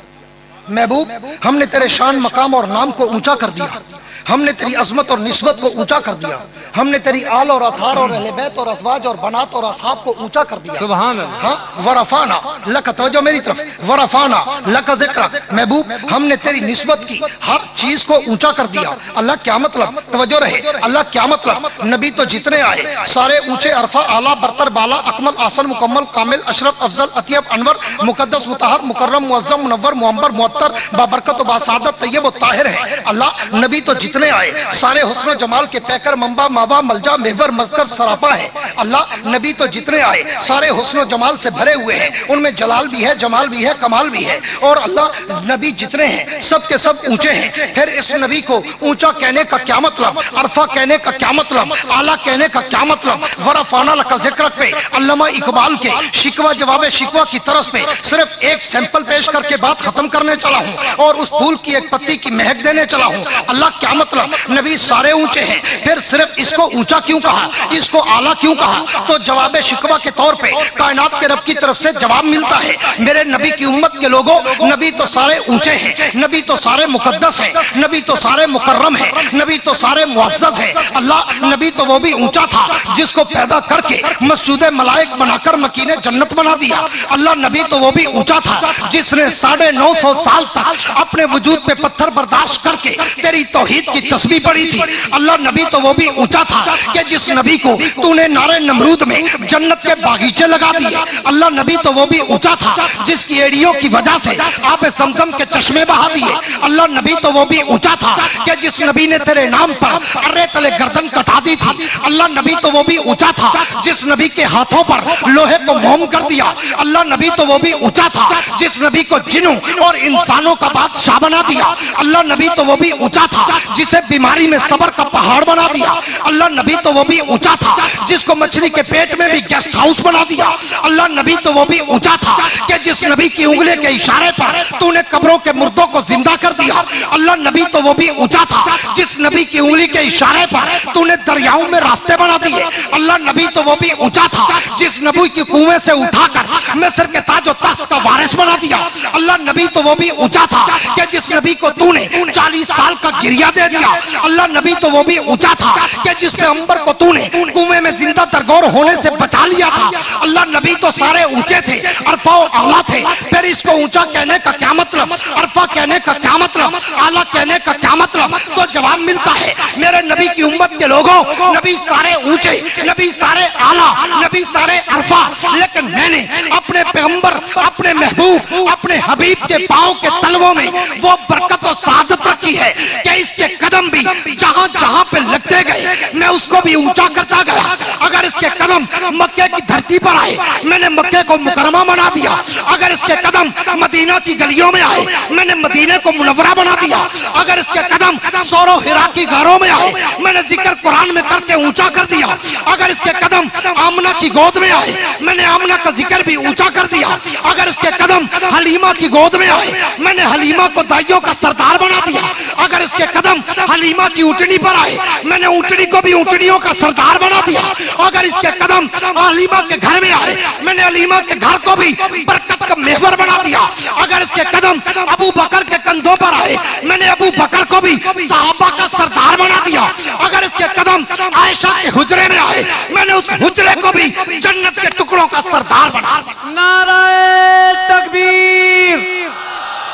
महबूब हमने तेरे शान मकाम और नाम को ऊंचा कर दिया। हमने तेरी अजमत और निस्बत को ऊंचा कर दिया। हमने तेरी आल और अथार और अहले बैत और अज़वाज और बनात और असहाब को ऊंचा कर दिया। सुभान अल्लाह। हाँ, वरफाना लका, तवज्जो मेरी तरफ, वरफाना लका जिक्र। महबूब हमने तेरी निस्बत की हर चीज को ऊंचा कर दिया। अल्लाह क्या मतलब, तवज्जो रहे, अल्लाह क्या मतलब। नबी तो जितने आए सारे ऊंचे, अरफा, आला, बरतर, बाला, अकमल, आसन, मुकम्मल, कामिल, अशरफ, अफजल, अतियब, अनवर, मुकद्दस, मुतहर, मुकर्रम, मुअज्जम, मुनव्वर, मुअंबर, मुअत्तर, अतर बाबरकत बासादत तैयब व ताहिर है। अल्लाह नबी तो जितने आए सारे हुस्न जमाल के पैकर मंबा मावा मलजा मेहवर मस्कर सरापा है। अल्लाह नबी तो जितने आए सारे हुस्न जमाल से भरे हुए हैं, उनमें जलाल भी है, जमाल भी है, कमाल भी है। और अल्लाह नबी जितने हैं सब के सब ऊंचे हैं। फिर इस नबी को ऊंचा कहने का क्या मतलब, अरफा कहने का क्या मतलब, आला कहने का क्या मतलब। वरफाना लका ज़िक्र पे अल्लामा इकबाल के शिकवा जवाब शिकवा की तरफ पे सिर्फ एक सैंपल पेश करके बात खत्म करने चला हूँ और उस फूल की एक पत्ती की महक देने चला हूँ। अल्लाह क्या मतलब, नबी सारे ऊंचे हैं, फिर सिर्फ इसको ऊंचा क्यों कहा, इसको आला क्यों कहा। तो जवाब शिकवा के तौर पे कायनात के रब की तरफ से जवाब मिलता है, मेरे नबी की उम्मत के लोगों, नबी तो सारे ऊंचे हैं, नबी तो सारे मुकद्दस हैं, नबी तो सारे मुकर्रम हैं, नबी तो सारे मुअज़्ज़ज़ हैं। अल्लाह नबी तो वो भी ऊंचा था जिसको पैदा करके मस्जिद मलाइक बनाकर मकीने जन्नत बना दिया। अल्लाह नबी तो वो भी ऊंचा था जिसने 950 साल तक अपने वजूद पे पत्थर बर्दाश्त करके तेरी तौहीद की तस्बीह पढ़ी थी। अल्लाह नबी तो वो भी ऊंचा था कि जिस नबी को तूने नारे नमरूद में जन्नत के बागीचे लगा दिए। अल्लाह नबी तो वो भी ऊंचा था जिसकी एड़ियों की वजह से आप ज़मज़म के चश्मे बहा दिए। अल्लाह नबी तो वो भी ऊंचा था कि जिस नबी ने तेरे नाम पर अर्रे तले गर्दन कटा दी थी। अल्लाह नबी तो वो भी ऊंचा था जिस नबी के हाथों पर लोहे को मोम कर दिया। अल्लाह नबी तो वो भी ऊंचा था जिस नबी को जिन्नों और इंसानों का बादशाह बना दिया। अल्लाह नबी तो वो भी ऊंचा था जिसे बीमारी में सब्र का पहाड़ बना दिया। अल्लाह नबी तो वो भी ऊंचा था जिसको मछली के पेट में भी गेस्ट हाउस बना दिया। अल्लाह नबी तो वो भी ऊंचा था कि जिस नबी की उंगली के इशारे पर तूने कब्रों के मुर्दों को जिंदा कर दिया। अल्लाह नबी तो वो भी ऊंचा था जिस नबी की उंगली के इशारे पर तूने दरियाओं में रास्ते बना दिए। अल्लाह नबी तो वो भी ऊंचा था जिस नबी की कुएं से उठाकर मिस्र के ताज और तख्त का वारिस बना दिया। अल्लाह नबी तो वो भी ऊंचा था कि जिस नबी को तूने 40 साल का गिरिया दे दिया। अल्लाह नबी तो वो भी ऊंचा था कि जिस पैगंबर को तूने कुएं में जिंदा दरगोर होने से बचा लिया था। अल्लाह नबी तो सारे ऊंचे थे, अरफा और आला थे। फिर इसको ऊंचा कहने का क्या मतलब, अरफा कहने का क्या मतलब, आला कहने का क्या मतलब। तो जवाब मिलता है मेरे नबी की उम्मत के लोगों, नबी सारे ऊंचे, नबी सारे आला, नबी सारे अरफा। लेकिन मैंने अपने पैगंबर, अपने महबूब, अपने हबीब के पांव के तलवों में वो बरकत और सादत रखी है कि इसके कदम भी जहां जहां पे लगते गए मैं उसको भी ऊंचा करता गया। अगर इसके कदम मक्के की धरती पर आए मैंने मक्के को मुकरमा बना दिया। अगर इसके कदम मदीना की गलियों में आए मैंने मदीने को मुनव्वरा बना दिया। अगर इसके कदम सौरो हिरा की घरों में आए मैंने जिक्र कुरान में करके ऊंचा कर दिया। अगर इसके कदम आमना की गोद में आए मैंने आमना का जिक्र भी ऊंचा कर दिया। अगर इसके कदम हलीमा की गोद में आए मैंने हलीमा को दाइयों का सरदार बना दिया। अगर इसके कदम हलीमा की ऊंटनी पर आए मैंने ऊंटनी को भी ऊंटनियों का सरदार बना दिया। अगर इसके कदम हलीमा के घर में आए मैंने हलीमा के घर को भी बरकत का महवर बना दिया। अगर इसके कदम अबू बकर के कंधों पर आए मैंने अबू बकर को भी सहाबा का सरदार बना दिया। अगर इसके कदम आयशा के हुजरे में आए मैंने उस हुजरे को भी जन्नत के टुकड़ों का सरदार बना दिया। नाराए तकबीर,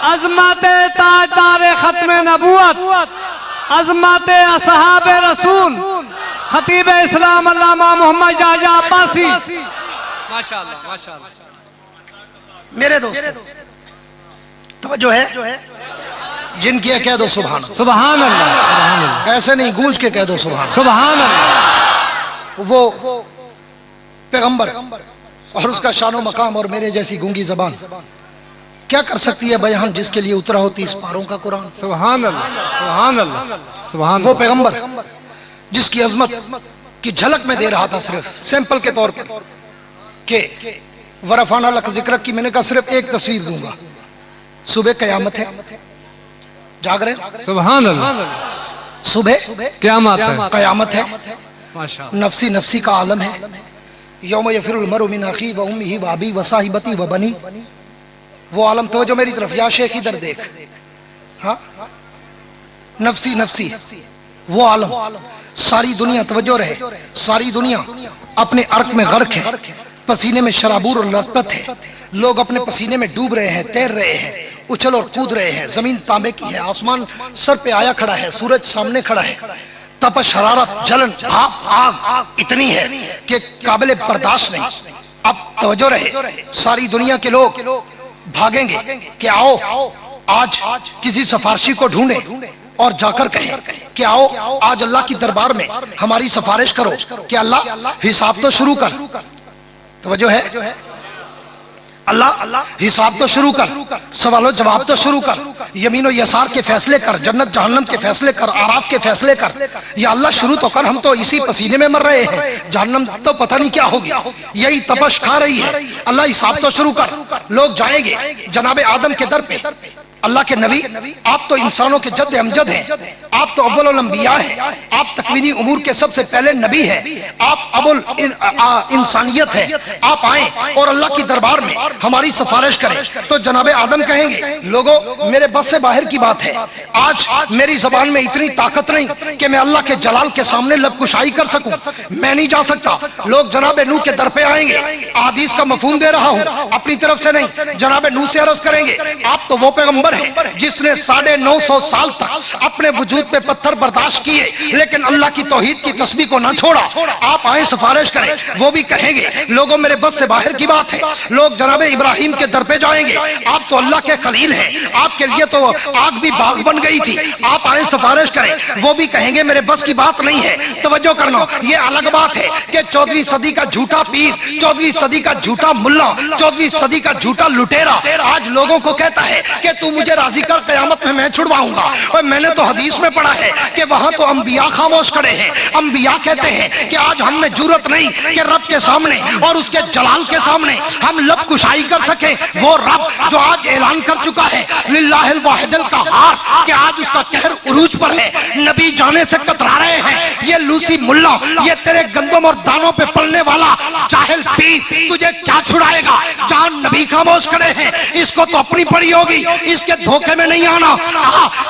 अज़मत ताजदार खत्म नबूवत, अज़मत असहाब रसूल, खतीब इस्लाम अल्लामा मोहम्मद जाजा अब्बासी। माशाअल्लाह माशाअल्लाह। मेरे दोस्त तवज्जो है, जिनकी कह दो सुभान सुभान अल्लाह, सुभान अल्लाह, ऐसे नहीं गूंज के कह दो सुभान। सुभान अल्लाह। वो पैगंबर और उसका शानो मकाम और मेरे जैसी गूंगी जबान क्या कर सकती है बयान जिसके लिए उतरा हो 30 पारों का कुरान। सुभान अल्लाह, सुभान अल्लाह, सुभान। वो पैगंबर जिसकी अजमत की झलक में दे रहा था सिर्फ सैंपल के तौर पर के वरफाना लक जिक्र की मैंने कहा सिर्फ एक तस्वीर दूंगा। सुबह कयामत है, जाग रहे? सुभान अल्लाह। सुबह क़यामत है, कयामत है, माशाअल्लाह। नफसी नफसी का आलम है। यौम यफिरुल मरउ मिन अखी व उम्मिही व अबी व साहिबती व बनी। वो आलम तवज्जो मेरी तरफ, या शेख इधर देख। हाँ, नफसी नफसी वो आलम, सारी दुनिया तवज्जो रहे, सारी दुनिया अपने अर्क में गर्क है, पसीने में शराबूर और लतपत है। लोग अपने पसीने में डूब रहे हैं, तैर रहे हैं, उछल और कूद रहे हैं। जमीन तांबे की है, आसमान सर पे आया खड़ा है, सूरज सामने खड़ा है। तपश, हरारत, जलन, भाप, आग इतनी है कि काबिल बर्दाश्त नहीं। अब तवज्जो रहे, सारी दुनिया के लोग भागेंगे कि आओ आज किसी सिफारिशी को ढूंढे और जाकर कहें कि आओ आज अल्लाह की दरबार में हमारी सिफारिश करो कि अल्लाह हिसाब तो शुरू कर। तवज्जो है, अल्लाह हिसाब तो शुरू कर, सवालो जवाब तो शुरू कर, यमीन और यसार के फैसले कर, जन्नत जहन्नम के फैसले कर, आराफ के फैसले कर। या अल्लाह शुरू तो कर, हम तो इसी पसीने में मर रहे हैं, जहन्नम तो पता नहीं क्या होगी, यही तपश खा रही है। अल्लाह हिसाब तो शुरू कर। लोग जाएंगे जनाबे आदम के दर पे, अल्लाह के नबी आप तो इंसानों के जद अमजद हैं, आप तो अव्वल अंबिया हैं, आप तकवीनी उमूर के सबसे पहले नबी हैं, आप अबुल इंसानियत हैं, आप आए और अल्लाह की दरबार में हमारी सिफारिश करें। तो जनाबे आदम कहेंगे लोगों मेरे बस से बाहर की बात है, आज मेरी जबान में इतनी ताकत नहीं कि मैं अल्लाह के जलाल के सामने लबकुशाई कर सकूं, मैं नहीं जा सकता। लोग जनाबे नूह के दर पे आएंगे, हदीस का मफहूम दे रहा हूं अपनी तरफ से नहीं, जनाबे नूह से अर्ज करेंगे आप तो वो पैगंबर है जिसने 950 साल तक अपने वजूद पे पत्थर बर्दाश्त किए लेकिन अल्लाह की तौहीद की तस्बीह को ना छोड़ा, आप आए सिफारिश करें। वो भी कहेंगे लोगों मेरे बस से बाहर की बात है। लोग जनाबे इब्राहिम के दर पे जाएंगे, आप तो अल्लाह के खलील हैं, आपके लिए तो आग भी बाग बन गई थी, आप आए सिफारिश करें। वो भी कहेंगे मेरे बस की बात नहीं है। तवज्जो करना, ये अलग बात है कि 14वीं सदी का झूठा पीर, 14वीं सदी का झूठा मुल्ला, 14वीं सदी का झूठा लुटेरा आज लोगों को कहता है कि तू मुझे राजी कर, क़यामत में मैं छुड़वाऊंगा। और मैंने तो हदीस में पढ़ा है कि वहां तो अंबिया खामोश खड़े हैं, अंबिया कहते हैं कि आज हम में जुर्रत नहीं कि रब के सामने और उसके जलाल के सामने हम लब कुशाई कर सके। वो रब जो आज ऐलान कर चुका है लिल्लाहिल वाहिदिल कहार कि आज उसका कहर उरूज पर है, नबी जाने से कतरा रहे हैं। ये लूसी मुल्ला, ये तेरे गंदम और दानों पे पलने वाला जाहिल पीर तुझे क्या छुड़ाएगा? जहां नबी खामोश खड़े हैं, इसको तो अपनी पड़ी होगी, इसके धोखे में नहीं आना।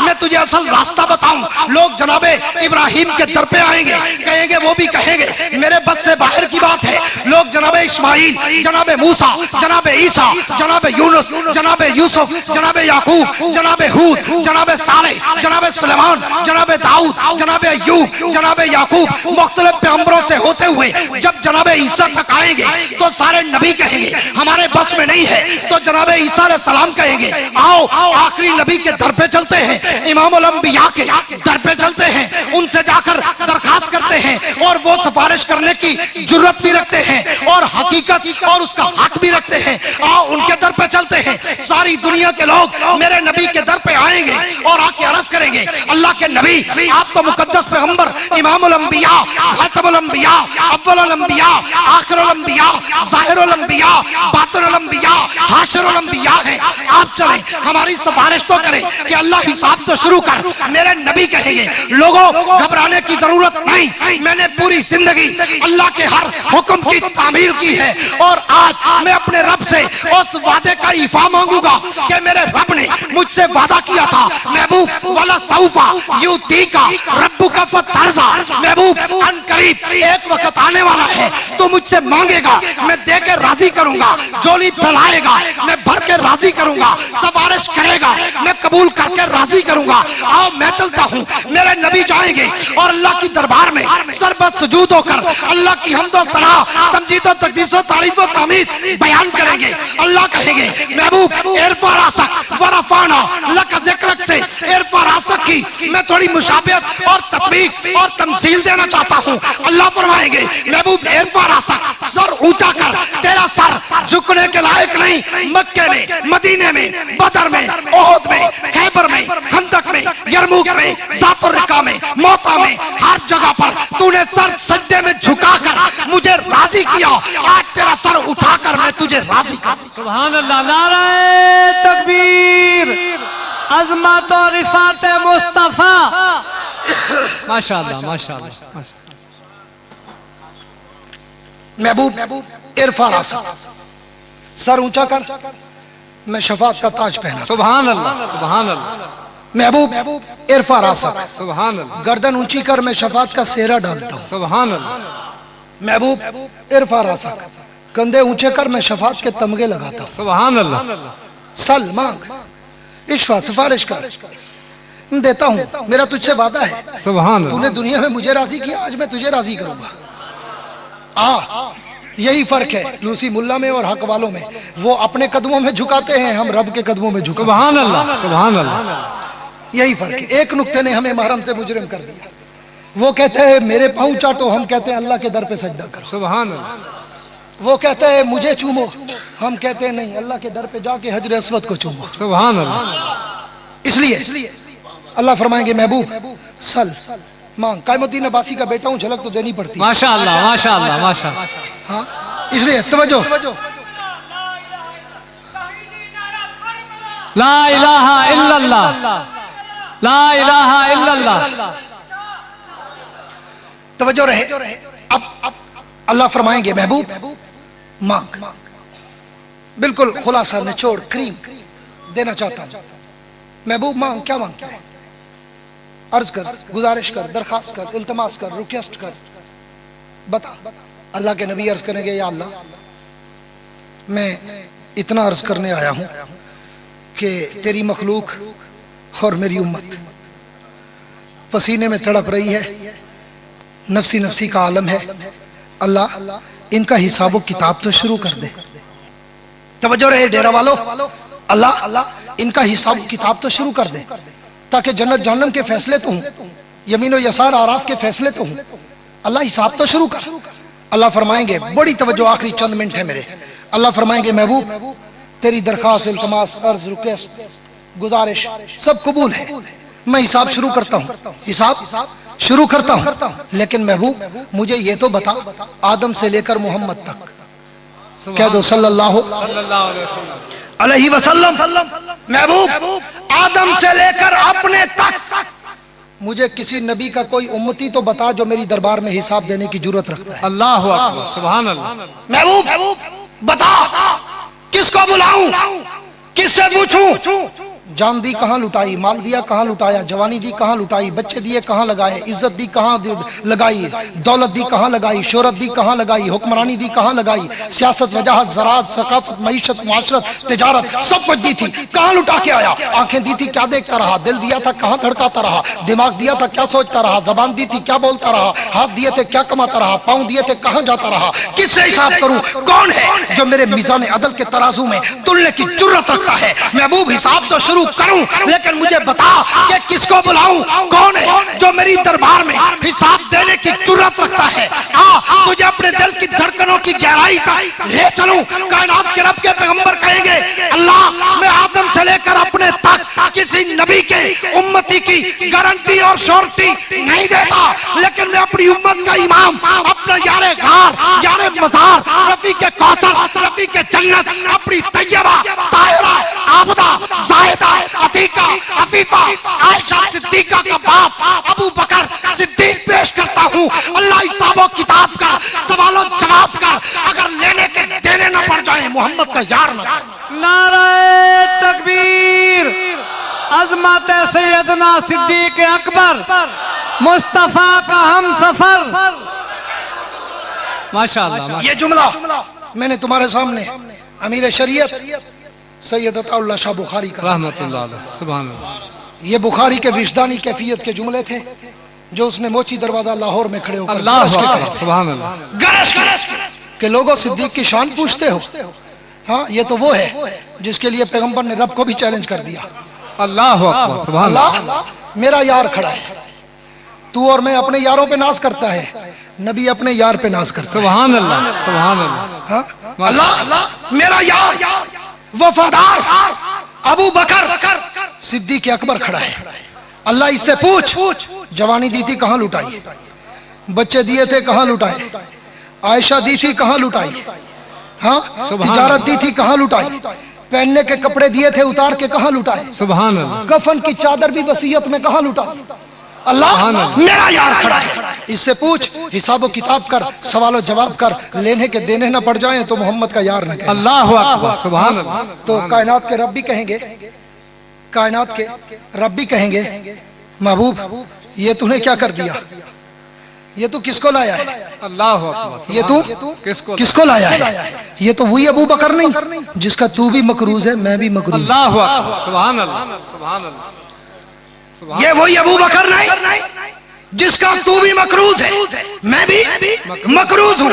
मैं तुझे असल रास्ता बताऊं। लोग जनाबे इब्राहिम के दर पे आएंगे, कहेंगे वो भी कहेंगे मेरे बस से बाहर की बात है। लोग जनाबे इस्माइल, जनाबे मूसा, जनाबे ईसा, जनाबे यूनुस, जनाबे यूसुफ, जनाबे याकूब, जनाबे हूद, जनाबे सालेह, जनाबे सुलेमान, जनाबे दाऊद, जनाबे अय्यूब, जनाबे याकूब, मुख्तलिफ पैगंबरों से होते हुए जब जनाबे ईसा तक आएंगे तो सारे नबी कहेंगे हमारे बस में नहीं है। तो जनाबे ईसा अलैहि सलाम कहेंगे आओ आखिरी नबी के दर पे चलते हैं, इमामुल अंबिया के दर पे चलते हैं, उनसे जाकर दरखास्त करते हैं और वो सिफारिश करने की जुर्रत भी रखते हैं और हकीकत और उसका हक भी रखते हैं। आओ उनके दर पे चलते हैं। सारी दुनिया के लोग मेरे नबी के दर पे आएंगे और आके अर्ज करेंगे अल्लाह के नबी आप तो मुकद्दस पैगंबर, इमामुल अंबिया, खातमुल अंबिया, अव्वलुल अंबिया, आखिरुल अंबिया, ज़ाहिरुल अंबिया, बातिनुल अंबिया, हाशिरुल अंबिया हैं। आप चलें हमारी सिफारिश तो करें कि अल्लाह हिसाब तो शुरू कर। मेरे नबी कहेंगे लोगों घबराने की जरूरत नहीं, मैंने पूरी जिंदगी अल्लाह के हर हुक्म की तामीर की है और आज मैं अपने रब से उस वादे का इफा मांगूंगा कि मेरे रब ने मुझसे वादा किया था महबूब वाला सऊफा युतीका रब्बुका फतरजा, महबूब अनकरीब एक वक्त आने वाला है तो मुझसे मांगेगा मैं दे के राजी करूंगा, झोली फैलाएगा मैं भर के राजी करूंगा, सिफारिश करेगा मैं कबूल करके राजी करूंगा। आओ मैं चलता हूँ। मेरे नबी जाएंगे और अल्लाह की दरबार में सरबत सुजूद होकर अल्लाह की हम्द और सना, तमजीद और तकदीस और तारीफ और तामीद बयान करेंगे। अल्लाह कहेंगे महबूब इरफा रासक वरफाना लक ज़िक्रक से इरफा रासक की मैं थोड़ी मुशाबियत और तत्बीक और तमसील देना चाहता हूँ। अल्लाह फरमाएंगे महबूब इरफा रासक, सर ऊंचा कर, तेरा सर झुकने के लायक नहीं। मक्के में, मदीने में, बदर में, ओहद में, खैबर में, खंदक में, यरमुक में, ज़ातुर रिका में, मौता में, हर जगह पर तूने सर सजदे में झुकाकर मुझे राजी किया। आज तेरा सर उठाकर मैं तुझे राजी कर। सुभान अल्लाह, नाराए तकबीर, अज़मत और रिफात मुस्तफा। माशाअल्लाह माशाअल्लाह। महबूब इरफा रासक, सर ऊंचा कर, मैं शफात का ताज पहना। सुभान अल्लाह सुभान अल्लाह। महबूब इरफा रासक, सुभान अल्लाह। गर्दन ऊंची कर, मैं शफात का सेहरा डालता हूँ। सुभान अल्लाह। महबूब इरफा रासक, कंधे ऊंचे कर, मैं शफात के तमगे लगाता हूँ। सुभान अल्लाह। सल मांग, इश्फा सिफारिश कर, देता हूँ, मेरा तुझसे वादा है। सुभान अल्लाह। तूने दुनिया में मुझे राजी किया, आज मैं तुझे राजी करूंगा। आ यही फर्क है लूसी मुल्ला में और हक वालों में। वो अपने कदमों में झुकाते हैं, हम रब के कदमों में झुकाते हैं। सुभान अल्लाह, सुभान अल्लाह। यही फर्क है। एक नुक्ते ने हमें महरम से मुजरिम कर दिया। वो कहते हैं मेरे पाँव चाटो, हम कहते हैं अल्लाह के दर पे सजदा करो। सुभान अल्लाह। वो कहते हैं मुझे चूमो, हम कहते हैं नहीं, अल्लाह के दर पे जाके हजर अस्वद को चूमो। सुभान अल्लाह। इसलिए अल्लाह फरमाएंगे महबूब सल मांग, कायमुद्दीन अब्बासी का बेटा हूं, झलक तो देनी पड़ती है। माशा अल्लाह, माशा अल्लाह, माशा। हाँ, इसलिए तवज्जो। ला इलाहा इल्लल्लाह, ला इलाहा इल्लल्लाह। तवज्जो रहे। अब अल्लाह फरमाएंगे महबूब मांग, बिल्कुल खुलासा निचोड़ क्रीम देना चाहता हूं। महबूब मांग, क्या मांगता है? अर्ज कर, गुजारिश कर, दरखास्त कर, इल्तमास कर, रिक्वेस्ट कर, बता। अल्लाह के नबी अर्ज करेंगे या अल्लाह मैं इतना अर्ज करने आया हूं कि तेरी मखलूक और मेरी उम्मत पसीने में तड़प रही है, नफसी नफसी का आलम है। अल्लाह इनका हिसाब किताब तो शुरू कर दे। तवज्जो रहे डेरा वालों, अल्लाह इनका हिसाब किताब तो शुरू कर दे, ताकि जन्नत जहन्नम के फैसले तो हूं, यमीन और यसार आराफ के फैसले तो हूं। अल्लाह हिसाब तो शुरू कर। अल्लाह फरमाएंगे, बड़ी तवज्जो, आखिरी चंद मिनट है मेरे। अल्लाह फरमाएंगे महबूब तेरी दरखास्त, इल्तमास, अर्ज, रिक्वेस्ट, गुजारिश सब कबूल है, मैं हिसाब शुरू करता हूँ, हिसाब शुरू करता हूँ। लेकिन महबूब मुझे ये तो बता, आदम से लेकर मोहम्मद तक, कह दो सल्लल्लाहु अलैहि वसल्लम, महबूब आदम से लेकर अपने तक मुझे किसी नबी का कोई उम्मती तो बता जो मेरी दरबार में हिसाब देने की जरूरत रखता है। अल्लाहु अकबर, सुभान अल्लाह। महबूब बता, किसको बुलाऊं, किससे पूछूं? जान दी कहाँ लुटाई, माल दिया कहाँ लुटाया, जवानी दी कहाँ लुटाई, बच्चे दिए कहाँ लगाए, इज्जत दी कहाँ लगाई, दौलत दी कहाँ लगाई, शोहरत दी कहाँ लगाई, हुक्मरानी दी कहाँ लगाई, सियासत, वजाहत, ज़राअत, सकाफत, मईशत, मुआशरत, तिजारत, सब कुछ दी थी, कहाँ लुटा के आया? आंखें दी थी, क्या देखता रहा? दिल दिया था, कहाँ धड़काता रहा? दिमाग दिया था, क्या सोचता रहा? जबान दी थी, क्या बोलता रहा? हाथ दिए थे, क्या कमाता रहा? पाँव दिए थे, कहाँ जाता रहा? किससे हिसाब करूं? कौन है जो मेरे मीज़ान अदल के तराजू में तुलने की जुर्रत रखता है? महबूब हिसाब तो शुरू करूं, लेकिन मुझे बता कि किसको बुलाऊं? कौन है जो मेरी दरबार में हिसाब देने की जुर्रत रखता है? तुझे अपने दिल की धड़कनों की गहराई तक ले चलूं। कायनात के रब के पैगंबर कहेंगे, अल्लाह मैं आदम से लेकर अपने तक किसी नबी के उम्मती की गारंटी और श्योरिटी नहीं देता, लेकिन मैं अपनी उम्मत का इमाम, अपना यारे गार, यारे मज़ार, रफी के कौसर, रफी के जन्नत, अपनी तैयबा, ताहिरा, आबदा, जाहिदा, अतीका, अफीफा, आयशा सिद्दीका का बाप अबू बकर सिद्दीक पेश करता हूँ। अल्लाह हिसाबो किताब का सवालों जवाब का अगर लेने के देने न पड़ जाए, मोहम्मद का यार न। नारे तकबीर, अज़मत सैयदना सिद्दीक अकबर, मुस्तफा का हम सफर। माशाअल्लाह। ये जुमला मैंने तुम्हारे सामने अमीर शरीयत सैयद अताउल्लाह शाह बुखारी का, रहमतुल्लाह अलैह, सुभान अल्लाह। ये बुखारी के विजदानी कैफियत के जुमले थे जो उसने मोची दरवाजा लाहौर में खड़े होकर अल्लाह सुभान अल्लाह, गरज के लोगों सिद्दीक की शान पूछते हो। हाँ, ये तो वो है जिसके लिए पैगंबर ने रब को भी चैलेंज कर दिया। अल्लाह अकबर, सुभान अल्लाह। मेरा यार खड़ा है, तू और मैं अपने यारों पे नाज करता है, नबी अपने यार पे नाज करता है। सुभान अल्लाह, सुभान अल्लाह। अल्लाह मेरा यार वफादार अबू बकर सिद्दीक अकबर खड़ा है। अल्लाह इससे पूछ, जवानी दी थी कहाँ लुटाई, बच्चे दिए थे कहाँ लुटाए, आयशा दी थी कहाँ लुटाई, हाँ तिजारत दी थी कहाँ लुटाई, पहनने के कपड़े दिए थे उतार के कहाँ लुटाए, सुभान अल्लाह। कफन की चादर भी वसीयत में कहाँ लुटाई। अल्लाह मेरा यार खड़ा है, इससे पूछ, हिसाब किताब कर, सवाल जवाब कर, लेने के देने न पड़ जाए तो मोहम्मद का यार न कहे। अल्लाह अकबर, सुभान अल्लाह। तो कायनात के रब भी कहेंगे, कायनात के रब भी कहेंगे, महबूब ये तूने क्या कर दिया, ये तू किसको लाया है? अल्लाह अकबर, ये तू किसको लाया है? ये तो वही अबू बकर नहीं जिसका तू भी मकरूज है, मैं भी मकरूज। अल्लाह अकबर, सुभान अल्लाह, सुभान अल्लाह। ये वही अबू बकर नहीं जिसका तू भी मकरूज है, मैं भी मकरूज हूँ।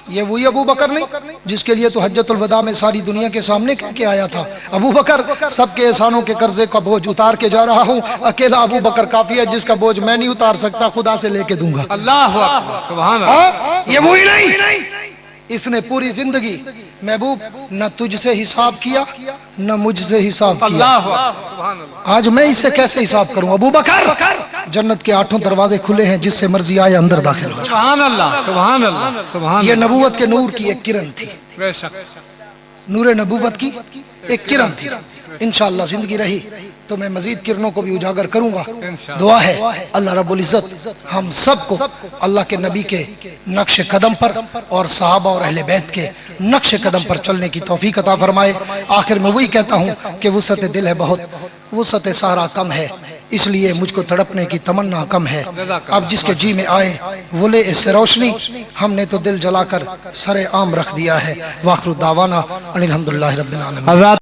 یہ वही अबू बकर नहीं जिसके लिए तो हज्जतुल वदा में सारी दुनिया के सामने कह के आया था, अबू बकर सबके एहसानों के कर्जे का बोझ उतार के जा रहा हूँ, अकेला अबू बकर काफी है जिसका बोझ मैं नहीं उतार सकता, खुदा से लेके दूंगा। अल्लाह अकबर, सुभान अल्लाह। ये वही नहीं, इसने पूरी जिंदगी महबूब न तुझसे हिसाब किया न मुझसे हिसाब किया। अल्लाह अकबर, सुभान अल्लाह। आज मैं इससे कैसे हिसाब करूं? अबू बकर जन्नत के 8 दरवाजे खुले हैं, जिससे मर्जी आए अंदर दाखिल हो जाए। सुभान अल्लाह, सुभान अल्लाह, सुभान ये नबूवत के नूर की एक किरण थी, बेशक नूर नबूवत की एक किरण थी। इंशाअल्लाह जिंदगी रही तो मैं मजीद किरणों को भी उजागर करूंगा। दुआ है अल्लाह रब्बुल इज्जत हम सबको अल्लाह के नबी के नक्श कदम पर और सहाबा और अहले बैत के नक्श कदम पर चलने की तौफीक अता फरमाए। आखिर में वही कहता हूँ कि वुसअत दिल है बहुत, वुसअत सारा कम है, इसलिए मुझको तड़पने की तमन्ना कम है। अब जिसके जी में आए वो ले इससे रोशनी, हमने तो दिल जलाकर सरे आम रख दिया है। वाखिर दावाना अनिल हम्दुलिल्लाहि रब्बिल आलमीन।